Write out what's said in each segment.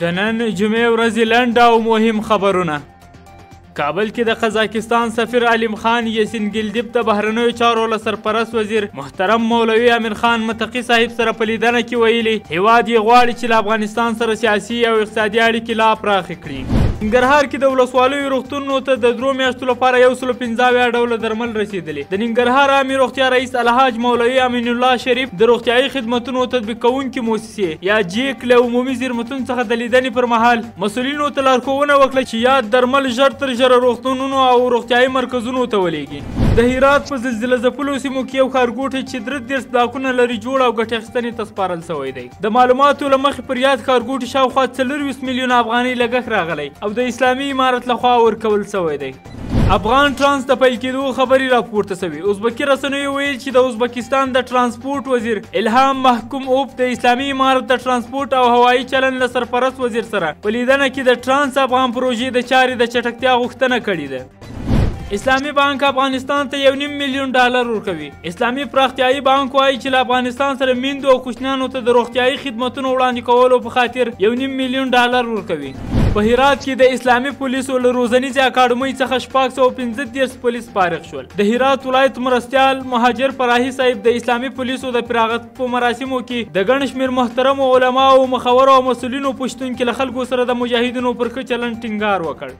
د نن جمعې ورځې لنډ او مهم خبرونه. کابل کې د قزاقستان سفیر علیم خان یسینګلدیب د بهرنیو چارو له سرپرست وزیر محترم مولوي امیر خان متقي صاحب سره په لیدنه کې ویلي هیواد یې غواړي چې له افغانستان سره سیاسي او اقتصادي اړیکې لا پراخې کړي. ننګرهار کې د ولسوالیو روغتونونو ته د 3 میاشتو لپاره 115 ډوله درمل رسیدلي. د ننګرهار عامې روغتیا رئیس الحاج مولوي امین الله شریف د روغتیايي خدمتونو تطبیق کوونکې مؤسسې یا جیک له عمومي زیرمتون څخه د لیدنې پر مهال مسؤلینو ته لارښوونه وکړه چې یاد درمل ژر تر ژره روغتونونو او روغتیايي مرکزونو ته ولېږي. د هرات په زلزله ځپلو سیمو کې یو ښارګوټی چې 33 بلاکونه لري جوړ او ګټې اخیستنې ته سپارل شوی دی. د معلوماتو له مخې پر یاد ښارګوټي شاوخوا 24 میلیونه افغانۍ لګښت راغلی او د اسلامي امارت لخوا ورکول شوی دی. افغان ټرانس د پیل کېدو خبرې راپورته شوي. ازبکي رسنیو ویل چې د ازبکستان د ترانسپورټ وزیر الهام محکوم اوف د اسلامي امارت د ترانسپورټ او هوایي چلن له سرپرست وزیر سره په لیدنه کې د ټرانس افغان پروژې د چارې د چټکتیا غوښتنه کړې ده. اسلامي بانک افغانستان ته $1.5 میلیون ورکوي. اسلامي پراختیایي بانک وایي چې له افغانستان سره میندو او کوچنیانو ته د روغتیايي خدمتونو وړاندې کولو په خاطر $1.5 میلیون ورکوي. په هرات کې د اسلامي پولیسو له روزنیزې اکاډمۍ څخه 635 پولیس فارغ شول. د هرات ولایت مرستیال مهاجر فراهي صاحب د اسلامي پولیسو د فراغت په مراسمو کې د ګڼ شمېر محترمو علماو مخورو او مسؤلینو په شتون کې له خلکو سره د مجاهدینو پر ښه چلند ټینګار وکړ.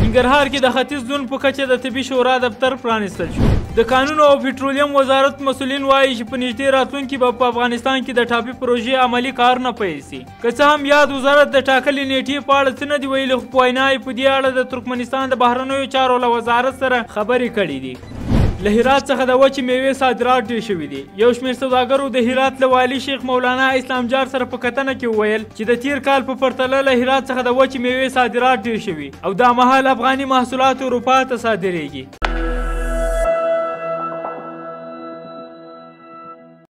ننګرهار کې د ختیځ زون په کچه د طبي شورا دفتر پرانیستل شو. د قانون او پټرولیم وزارت مسؤلین وایي چې په نږدې راتلونکي به په افغانستان کې د ټاپي پروژې عملي کارونه پیل شي. که څه هم یاد وزارت د ټاکلې نیټې په اړه څه نه دي ویلي، خو په وینا یې په دې اړه د ترکمنستان د بهرنیو چارو له وزارت سره خبرې کړې دي. له هرات څخه د وچې میوې صادرات ډېر شوي دي. یو شمېر سوداګرو د هرات له والي شیخ مولانا اسلام جار سره په کتنه کې وویل چې د تیر کال په پرتله له هرات څخه د وچې میوې صادرات ډېر شوي او دا مهال افغاني محصولات اروپا ته صادریږي.